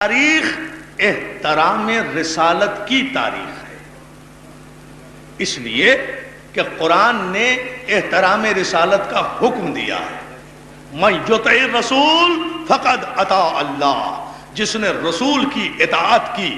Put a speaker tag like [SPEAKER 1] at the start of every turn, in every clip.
[SPEAKER 1] تاریخ احترام رسالت کی تاریخ ہے، اس لیے کہ قرآن نے احترام رسالت کا حکم دیا ہے۔ من یطع الرسول فقد اطاع اللہ، جس نے رسول کی اطاعت کی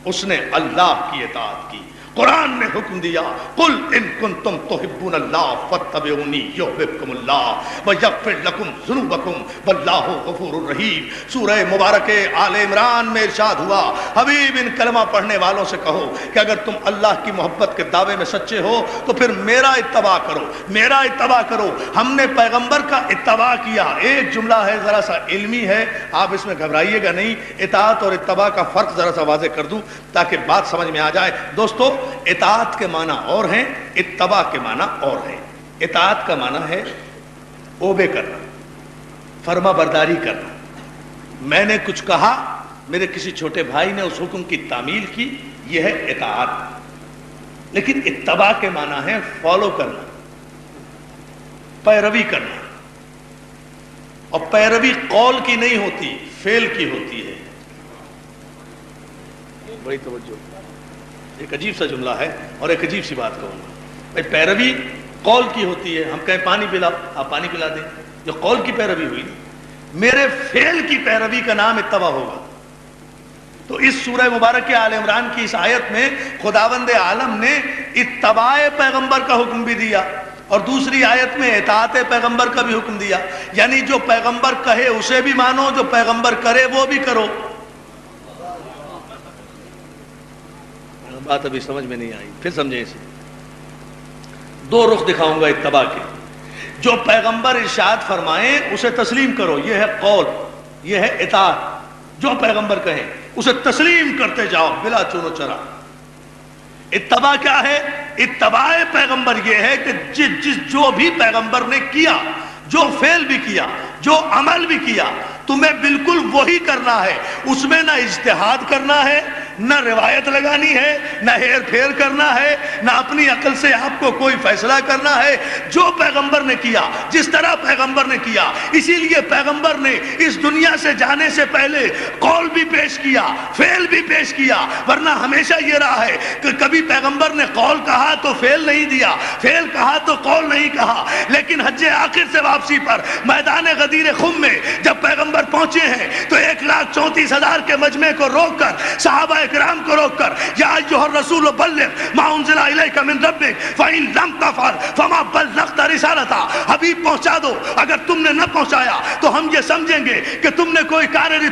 [SPEAKER 1] اس نے اللہ کی اطاعت کی۔ قرآن نے حکم دیا قل ان کنتم تحبون اللہ فاتبعونی یحببکم اللہ ویغفر لکم ذنوبکم واللہ غفور الرحیم۔ سورہ مبارک آل عمران میں ارشاد ہوا حبیب ان کلمہ پڑھنے والوں سے کہو کہ اگر تم اللہ کی محبت کے دعوے میں سچے ہو تو پھر میرا اتباع کرو، میرا اتباع کرو۔ ہم نے پیغمبر کا اتباع کیا۔ ایک جملہ ہے ذرا سا علمی ہے، آپ اس میں گھبرائیے گا نہیں، اطاعت اور اتباع کا فرق ذرا سا واضح کر دوں تاکہ بات سمجھ میں آ جائے۔ دوستو، اطاعت کے معنی اور ہیں، اتباع کے معنی اور ہیں۔ اطاعت کا معنی ہے اوبے کرنا، فرما برداری کرنا۔ میں نے کچھ کہا، میرے کسی چھوٹے بھائی نے اس حکم کی تعمیل کی، یہ ہے اطاعت۔ لیکن اتباع کے معنی ہے فالو کرنا، پیروی کرنا۔ اور پیروی قول کی نہیں ہوتی، فعل کی ہوتی ہے۔ بڑی توجہ، ایک عجیب سا جملہ ہے اور ایک عجیب سی بات کہوں گا۔ پیروی قول کی ہوتی ہے، ہم کہیں پانی پلاؤ، آپ پانی پلا دیں، جو قول کی پیروی ہوئی۔ میرے فعل کی پیروی کا نام اتباع ہوگا۔ تو اس سورہ مبارک آل عمران کی اس آیت میں خداوند عالم نے اتباع پیغمبر کا حکم بھی دیا اور دوسری آیت میں اطاعت پیغمبر کا بھی حکم دیا، یعنی جو پیغمبر کہے اسے بھی مانو، جو پیغمبر کرے وہ بھی کرو۔ بات ابھی سمجھ میں نہیں آئی، پھر سمجھیں اسے۔ دو رخ دکھاؤں گا اتباع کے۔ جو پیغمبر ارشاد فرمائیں اسے تسلیم کرو، یہ ہے قول، یہ ہے اطاعت۔ جو پیغمبر کہیں اسے تسلیم کرتے جاؤ بلا چون و چرا۔ اتباع کیا ہے؟ اتباع پیغمبر یہ ہے کہ جو بھی پیغمبر نے کیا، جو فعل بھی کیا، جو عمل بھی کیا، تمہیں بالکل وہی کرنا ہے۔ اس میں نہ اجتہاد کرنا ہے، نہ روایت لگانی ہے، نہ ہیر پھیر کرنا ہے، نہ اپنی عقل سے آپ کو کوئی فیصلہ کرنا ہے۔ جو پیغمبر نے کیا، جس طرح پیغمبر نے کیا، اسی لیے پیغمبر نے اس دنیا سے جانے سے پہلے قول بھی پیش کیا، فعل بھی پیش کیا۔ ورنہ ہمیشہ یہ رہا ہے کہ کبھی پیغمبر نے قول کہا تو فعل نہیں دیا، فعل کہا تو قول نہیں کہا۔ لیکن حج آخر سے واپسی پر میدان غدیر خم میں جب پیغمبر پہنچے ہیں تو 1,34,000 کے مجمع کو روک کر، صحابہ اکرام کو روک کر، یا ایھا الرسول بلغ ما انزل الیک من ربک فإن لم تفعل فما بلغت رسالتہ۔ حبیب پہنچا دو، اگر تم نے نہ پہنچایا تو ہم یہ سمجھیں گے کہ تم نے کوئی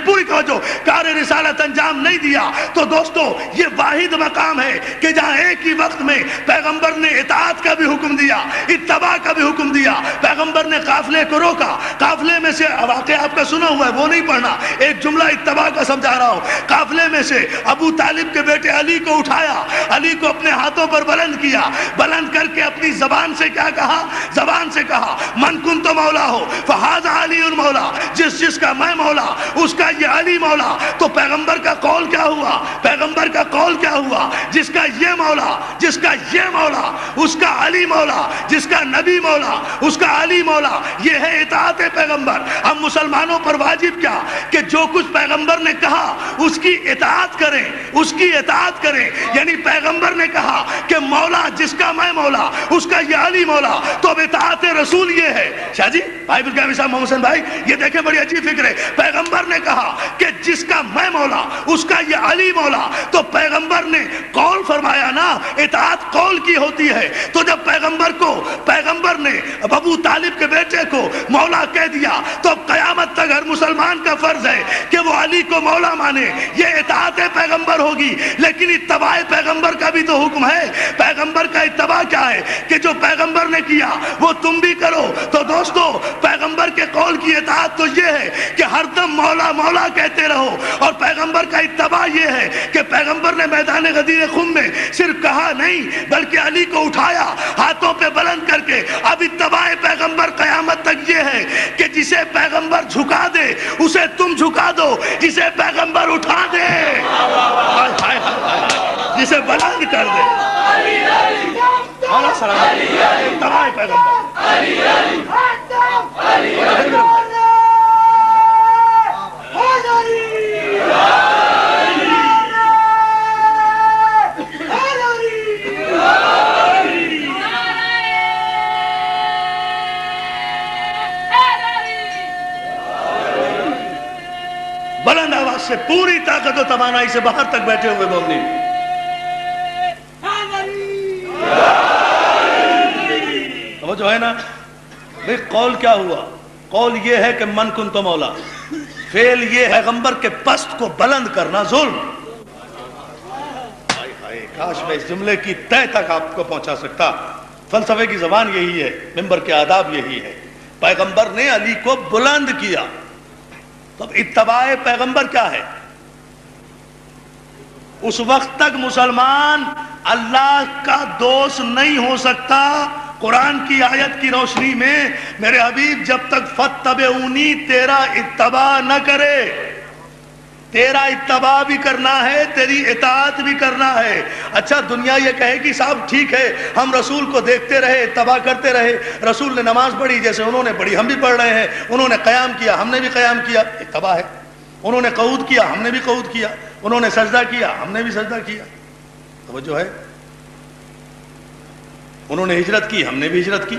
[SPEAKER 1] پوری توجہ کار رسالت انجام نہیں دیا۔ تو دوستو، یہ واحد مقام ہے کہ جہاں ایک ہی وقت میں پیغمبر نے اطاعت کا بھی حکم دیا، اتباع کا بھی حکم دیا۔ پیغمبر نے قافلے کو روکا، قافلے میں سے واقعہ آپ کا سنا ہوا ہے، وہ نہیں پڑھنا، ایک جملہ اتباع کا سمجھا رہا ہوں۔ قافلے میں سے ابو طالب کے بیٹے علی کو اٹھایا، علی کو اپنے ہاتھوں پر بلند کیا، بلند کر کے اپنی زبان سے کیا کہا؟ زبان سے کہا من کنت مولا ہو فہذا علی مولا، جس کا میں مولا اس کا یہ علی مولا۔ تو پیغمبر کا قول کیا ہوا؟ پیغمبر کا قول کیا ہوا؟ جس کا یہ مولا، جس کا یہ مولا، اس کا علی مولا، جس کا نبی مولا، اس کا علی مولا۔ یہ ہے اطاعت پیغمبر۔ ہم مسلمانوں پر واجب کیا کہ جو کچھ پیغمبر نے کہا اس کی اطاعت کریں، اس کی اطاعت کریں۔ یعنی پیغمبر نے کہا کہ مولا جس کا میں مولا اس کا یہ علی مولا، تو اب اطاعت رسول یہ ہے۔ شاہ جی بھائی بالکل صاحب محمد حسین بھائی، یہ دیکھیں بڑی عجیب فکر ہے۔ پیغمبر نے کہا کہ جس کا میں مولا اس کا یہ علی مولا، تو پیغمبر نے قول فرمایا نا، اطاعت قول کی ہوتی ہے۔ تو جب پیغمبر نے ابو طالب کے بیٹے کو مولا کہہ دیا تو اب قیامت تک ہر مسلمان کا فرض ہے کہ وہ علی کو مولا مانے۔ یہ اطاعت پیغمبر ہوگی، لیکن اتباع پیغمبر کا بھی تو حکم ہے۔ پیغمبر کا اتباع کیا ہے کہ جو پیغمبر نے کیا وہ تم بھی کرو۔ تو دوستو، پیغمبر کے قول کی اطاعت تو یہ ہے کہ ہر دم مولا مولا کہتے رہو، اور پیغمبر کا اتباع یہ ہے کہ پیغمبر نے میدان غدیر خم میں صرف کہا نہیں بلکہ علی کو اٹھایا ہاتھوں پہ بلند کر کے۔ اب اتباع پیغمبر قیامت تک یہ ہے کہ جسے پیغمبر جھکا دے اسے تم جھکا دو، جسے پیغمبر اٹھا دے، جسے بلند کر دے، اتباع پیغمبر۔ بلند آواز سے پوری طاقت و توانائی سے باہر تک بیٹھے ہوئے مومنین، وہ جو ہے نا بھئی قول کیا ہوا؟ قول یہ ہے کہ من کنت مولا، فعل یہ ہے پیغمبر کے پست کو بلند کرنا ظلم۔ کاش میں اس جملے کی تہ تک آپ کو پہنچا سکتا۔ فلسفے کی زبان یہی ہے، منبر کے آداب یہی ہے۔ پیغمبر نے علی کو بلند کیا، تو اتباع پیغمبر کیا ہے؟ اس وقت تک مسلمان اللہ کا دوست نہیں ہو سکتا۔ قرآن کی آیت کی روشنی میں میرے حبیب جب تک فاتبعونی تیرا اتباع نہ کرے، تیرا اتباع بھی کرنا ہے، تیری اطاعت بھی کرنا ہے۔ اچھا دنیا یہ کہے کہ صاحب ٹھیک ہے ہم رسول کو دیکھتے رہے، اتباع کرتے رہے، رسول نے نماز پڑھی جیسے انہوں نے پڑھی ہم بھی پڑھ رہے ہیں، انہوں نے قیام کیا ہم نے بھی قیام کیا، اتباع ہے۔ انہوں نے قعود کیا ہم نے بھی قعود کیا، انہوں نے سجدہ کیا ہم نے بھی سجدہ کیا، توجہ ہے۔ انہوں نے ہجرت کی ہم نے بھی ہجرت کی،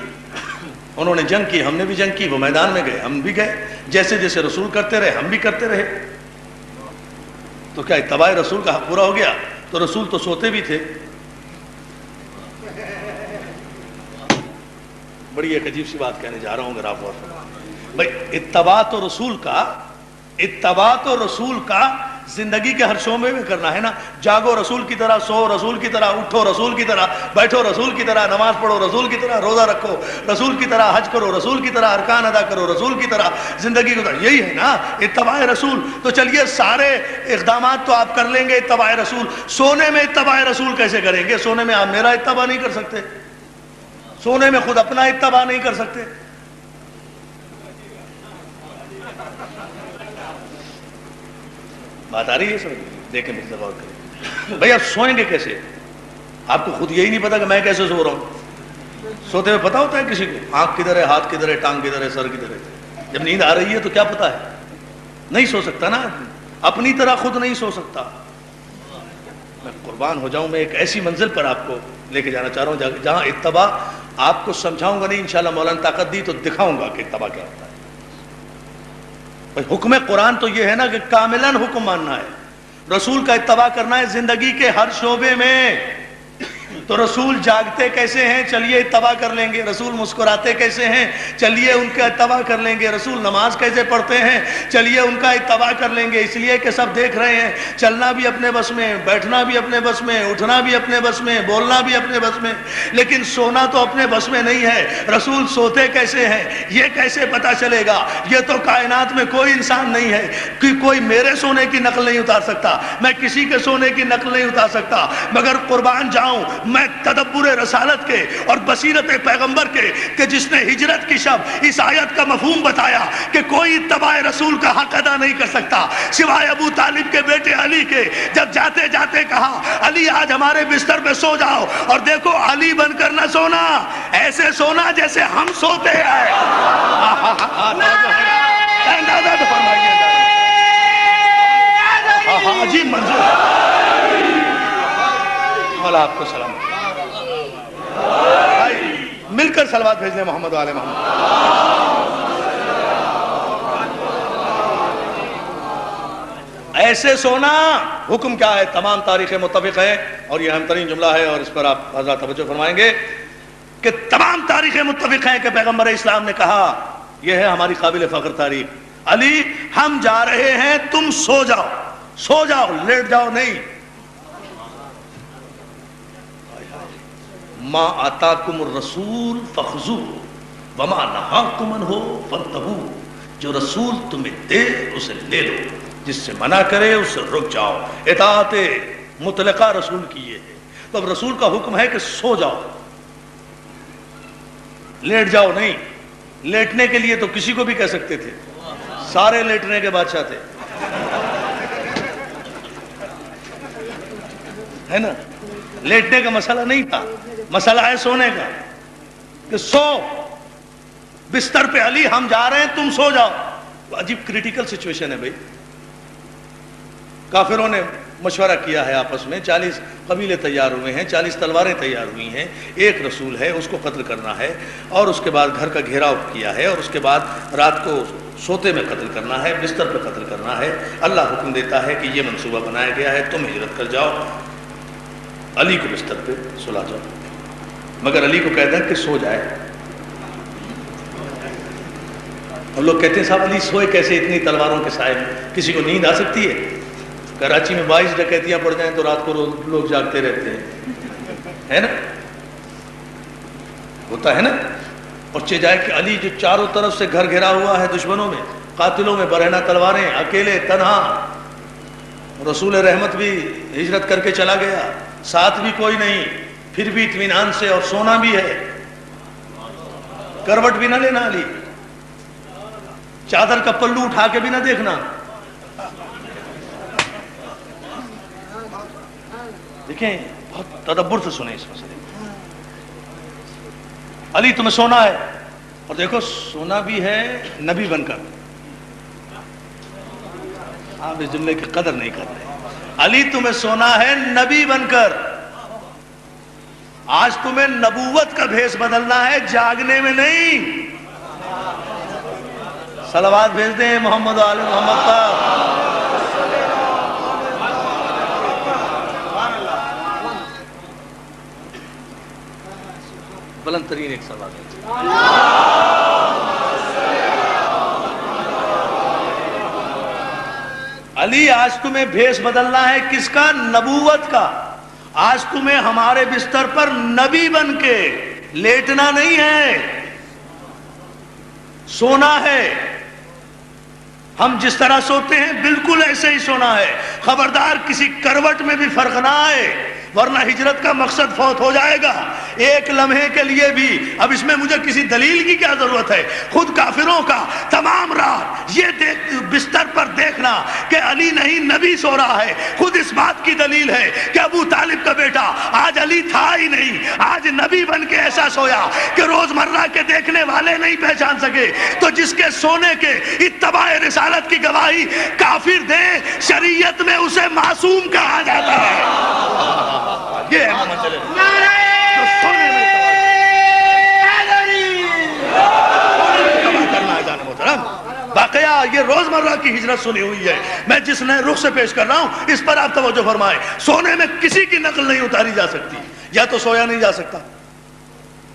[SPEAKER 1] انہوں نے جنگ کی ہم نے بھی جنگ کی، وہ میدان میں گئے ہم بھی گئے، جیسے جیسے رسول کرتے رہے ہم بھی کرتے رہے۔ تو کیا اتباع رسول کا حق پورا ہو گیا؟ تو رسول تو سوتے بھی تھے۔ بڑی ایک عجیب سی بات کہنے جا رہا ہوں، اگر آپ غور کریں بھائی، اتباع تو رسول کا زندگی کے ہر شعبے میں کرنا ہے نا۔ جاگو رسول کی طرح، سو رسول کی طرح، اٹھو رسول کی طرح، بیٹھو رسول کی طرح، نماز پڑھو رسول کی طرح، روزہ رکھو رسول کی طرح، حج کرو رسول کی طرح، ارکان ادا کرو رسول کی طرح، زندگی کو یہی ہے نا اتباع رسول۔ تو چلیے سارے اقدامات تو آپ کر لیں گے اتباع رسول، سونے میں اتباع رسول کیسے کریں گے؟ سونے میں آپ میرا اتباع نہیں کر سکتے، سونے میں خود اپنا اتباع نہیں کر سکتے۔ بات آ رہی ہے سمجھ؟ دیکھیں مجھ سے غور کریں بھئی، آپ سوئیں گے کیسے؟ آپ کو خود یہی نہیں پتا کہ میں کیسے سو رہا ہوں؟ سوتے ہوئے پتا ہوتا ہے کسی کو آنکھ کدھر ہے، ہاتھ کدھر ہے، ٹانگ کدھر ہے، سر کدھر ہے؟ جب نیند آ رہی ہے تو کیا پتا ہے؟ نہیں سو سکتا نا، اپنی طرح خود نہیں سو سکتا۔ میں قربان ہو جاؤں، میں ایک ایسی منزل پر آپ کو لے کے جانا چاہ رہا ہوں جہاں اتباع آپ کو سمجھاؤں گا نہیں، انشاءاللہ مولانا طاقت دی تو دکھاؤں گا کہ اتباع کیا ہوتا ہے۔ حکم قرآن تو یہ ہے نا کہ کاملاً حکم ماننا ہے، رسول کا اتباع کرنا ہے زندگی کے ہر شعبے میں۔ تو رسول جاگتے کیسے ہیں؟ چلیے اتباع کر لیں گے۔ رسول مسکراتے کیسے ہیں؟ چلیے ان کا اتباع کر لیں گے۔ رسول نماز کیسے پڑھتے ہیں؟ چلیے ان کا اتباع کر لیں گے، اس لیے کہ سب دیکھ رہے ہیں۔ چلنا بھی اپنے بس میں، بیٹھنا بھی اپنے بس میں، اٹھنا بھی اپنے بس میں، بولنا بھی اپنے بس میں، لیکن سونا تو اپنے بس میں نہیں ہے۔ رسول سوتے کیسے ہیں یہ کیسے پتا چلے گا؟ یہ تو کائنات میں کوئی انسان نہیں ہے کہ کوئی میرے سونے کی نقل نہیں اتار سکتا، میں کسی کے سونے کی نقل نہیں اتار سکتا، مگر قربان جاؤں میں تدبر رسالت کے اور بصیرت پیغمبر کے کہ جس نے ہجرت کی شب اس آیت کا مفہوم بتایا کہ کوئی اتباع رسول کا حق ادا نہیں کر سکتا سوائے ابو طالب کے بیٹے علی کے۔ جب جاتے جاتے کہا علی آج ہمارے بستر پہ سو جاؤ، اور دیکھو علی بن کر نہ سونا، ایسے سونا جیسے ہم سوتے ہیں۔ اندازہ تو فرمائیے عجیب منظور۔ مولا آپ کو سلام، مل کر صلوات بھیج دیں محمد وآل محمد۔ ایسے سونا حکم کیا ہے؟ تمام تاریخیں متفق ہیں، اور یہ اہم ترین جملہ ہے، اور اس پر آپ حضرات توجہ فرمائیں گے کہ تمام تاریخیں متفق ہیں کہ پیغمبر اسلام نے کہا، یہ ہے ہماری قابل فخر تاریخ، علی ہم جا رہے ہیں تم سو جاؤ، سو جاؤ، لیٹ جاؤ نہیں۔ ما آتاکم الرسول فخذوہ وما نہاکم عنہ فانتہوا، جو رسول تمہیں دے اسے لے لو، جس سے منع کرے اس سے رک جاؤ۔ اطاعت مطلقہ رسول کی یہ ہے۔ تو اب رسول کا حکم ہے کہ سو جاؤ، لیٹ جاؤ نہیں۔ لیٹنے کے لیے تو کسی کو بھی کہہ سکتے تھے، سارے لیٹنے کے بادشاہ تھے، ہے نا؟ لیٹنے کا مسئلہ نہیں تھا، مسئلہ ہے سونے کا، کہ سو بستر پہ علی ہم جا رہے ہیں تم سو جاؤ۔ عجیب کریٹیکل سچویشن ہے بھائی۔ کافروں نے مشورہ کیا ہے آپس میں، 40 قبیلے تیار ہوئے ہیں، 40 تلواریں تیار ہوئی ہیں، ایک رسول ہے اس کو قتل کرنا ہے، اور اس کے بعد گھر کا گھیراؤ کیا ہے، اور اس کے بعد رات کو سوتے میں قتل کرنا ہے، بستر پہ قتل کرنا ہے، اللہ حکم دیتا ہے کہ یہ منصوبہ بنایا گیا ہے، تم ہجرت کر جاؤ، علی کو بستر پہ سلا جاؤ، مگر علی کو کہہ دیں کہ سو جائے۔ ہم لوگ کہتے ہیں صاحب علی سوئے کیسے اتنی تلواروں کے سائے میں؟ کسی کو نیند آ سکتی ہے؟ کراچی میں 22 ڈکیتیاں پڑ جائیں تو رات کو لوگ جاگتے رہتے ہیں، ہے نا، ہوتا ہے نا۔ اور چہ جائے کہ علی جو چاروں طرف سے گھر گھرا ہوا ہے دشمنوں میں، قاتلوں میں، برہنہ تلواریں، اکیلے تنہا، رسول رحمت بھی ہجرت کر کے چلا گیا، ساتھ بھی کوئی نہیں، پھر بھی اطمینان سے، اور سونا بھی ہے، کروٹ بھی نہ لینا علی، چادر کا پلو اٹھا کے بھی نہ دیکھنا۔ دیکھیں بہت تدبر سے سنیں اس مسئلے کو۔ علی تمہیں سونا ہے، اور دیکھو سونا بھی ہے نبی بن کر، آپ اس جملے کی قدر نہیں کر رہے، علی تمہیں سونا ہے نبی بن کر، آج تمہیں نبوت کا بھیس بدلنا ہے، جاگنے میں نہیں۔ صلوات بھیج دیں محمد و آل محمد پر۔ بلند ترین ایک سوال ہے۔ علی آج تمہیں بھیس بدلنا ہے کس کا؟ نبوت کا۔ آج تمہیں ہمارے بستر پر نبی بن کے لیٹنا نہیں ہے، سونا ہے۔ ہم جس طرح سوتے ہیں بالکل ایسے ہی سونا ہے، خبردار کسی کروٹ میں بھی فرق نہ آئے، ورنہ ہجرت کا مقصد فوت ہو جائے گا۔ ایک لمحے کے لیے بھی، اب اس میں مجھے کسی دلیل کی کیا ضرورت ہے؟ خود کافروں کا تمام رات یہ بستر پر دیکھنا کہ علی نہیں نبی سو رہا ہے، خود اس بات کی دلیل ہے کہ ابو طالب کا بیٹا آج علی تھا ہی نہیں، آج نبی بن کے ایسا سویا کہ روزمرہ کے دیکھنے والے نہیں پہچان سکے۔ تو جس کے سونے کے اتباع رسالت کی گواہی کافر دے، شریعت میں اسے معصوم کہا جاتا ہے۔ یہ ہے مسئلہ جو سونے میں کرنا ہے جانے محترم۔ واقعہ یہ روزمرہ کی ہجرت سنی ہوئی ہے، میں جس نئے رخ سے پیش کر رہا ہوں اس پر آپ توجہ فرمائیں۔ سونے میں کسی کی نقل نہیں اتاری جا سکتی، یا تو سویا نہیں جا سکتا۔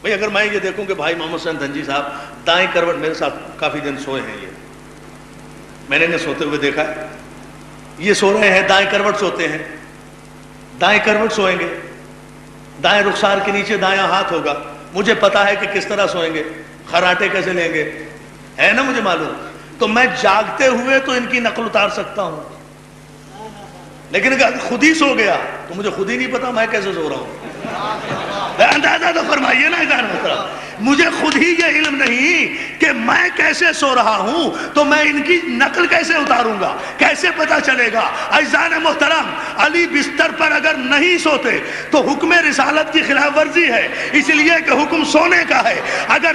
[SPEAKER 1] بھئی اگر میں یہ دیکھوں کہ بھائی محمد حسین دھنجی صاحب دائیں کروٹ، میرے ساتھ کافی دن سوئے ہیں، یہ میں نے انہیں سوتے ہوئے دیکھا ہے، یہ سو رہے ہیں دائیں کروٹ سوتے ہیں، دائیں کروٹ سوئیں گے، دائیں رخسار کے نیچے دایاں ہاتھ ہوگا، مجھے پتا ہے کہ کس طرح سوئیں گے، خراٹے کیسے لیں گے، ہے نا مجھے معلوم۔ تو میں جاگتے ہوئے تو ان کی نقل اتار سکتا ہوں، لیکن اگر خود ہی سو گیا تو مجھے خود ہی نہیں پتا میں کیسے سو رہا ہوں۔ اندازہ تو فرمائیے نا ادھر محترم، مجھے خود ہی یہ علم نہیں کہ میں کیسے سو رہا ہوں، تو میں ان کی نقل کیسے اتاروں گا، کیسے پتا چلے گا؟ عزیزان محترم، علی بستر پر اگر نہیں سوتے تو حکم رسالت کی خلاف ورزی ہے، اس لیے کہ حکم سونے کا ہے۔ اگر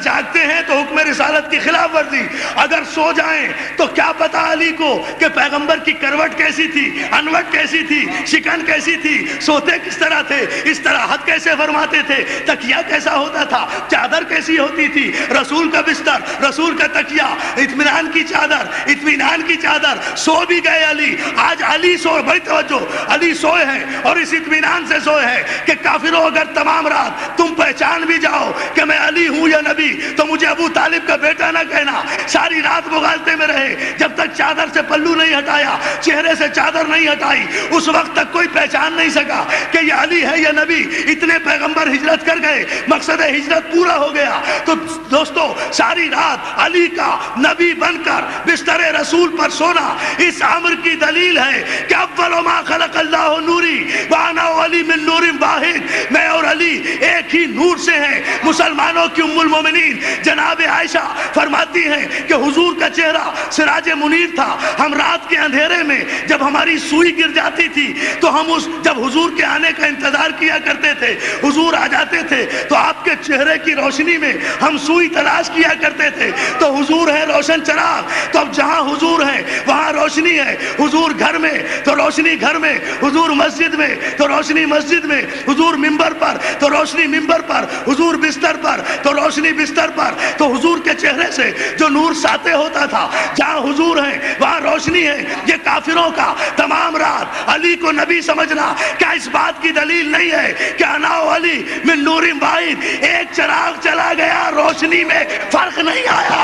[SPEAKER 1] جاگتے ہیں تو حکم رسالت کی خلاف ورزی، اگر سو جائیں تو کیا پتا علی کو کہ پیغمبر کی کروٹ کیسی تھی، انوٹ کیسی تھی، شکن کیسی تھی، سوتے کس طرح تھے، استراحت کیسے فرماتے تھے، تکیہ کیسا ہوتا تھا، چادر کیسی ہوتی تھی، رسول کا بستر، رسول کا تکیہ، اطمینان کی چادر، سو بھی گئے علی۔ آج علی سوئے، بڑی توجہ، علی سوئے ہیں اور اس اطمینان سے سوئے ہیں کہ کافروں اگر تمام رات تم پہچان بھی جاؤ کہ میں علی ہوں یا نبی تو مجھے ابو طالب کا بیٹا نہ کہنا۔ ساری رات مغالطے میں رہے، جب تک چادر سے پلو نہیں ہٹایا، چہرے سے چادر نہیں ہٹائی، اس وقت تک کوئی پہچان نہیں سکا کہ یہ علی ہے یا نبی۔ اتنے پیغمبر ہجرت کر گئے، مقصد ہجرت پورا ہو گیا۔ تو دوستو ساری رات علی کا نبی بن کر بستر رسول پر سونا اس امر کی دلیل ہے کہ اول ما خلق اللہ نوری وانا علی من نور واحد، میں اور علی ایک ہی نور سے ہیں۔ مسلمانوں کی ام المومنین جناب عائشہ فرماتی ہیں کہ حضور کا چہرہ سراج منیر تھا، ہم رات کے اندھیرے میں جب ہماری سوئی گر جاتی تھی تو ہم جب حضور کے آنے کا انتظار کیا کرتے تھے، حضور آ جاتے تھے تو آپ کے چہرے کی روشنی میں ہم سوئی تلاش کیا کرتے تھے، تو حضور ہے روشن چراغ، تو اب جہاں حضور ہیں وہاں روشنی ہے، حضور گھر میں تو روشنی گھر میں، حضور مسجد میں تو روشنی مسجد میں، حضور منبر پر تو روشنی منبر پر، حضور بستر پر تو روشنی بستر پر. تو حضور کے چہرے سے جو نور ساطع ہوتا تھا، جہاں حضور ہیں وہاں روشنی ہے. یہ کافروں کا تمام رات علی کو نبی سمجھنا کیا اس بات کی دلیل نہیں ہے کہ انا علی من نور واحد، ایک چراغ چلا گیا روشنی میں فرق نہیں آیا.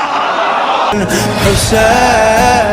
[SPEAKER 2] حسین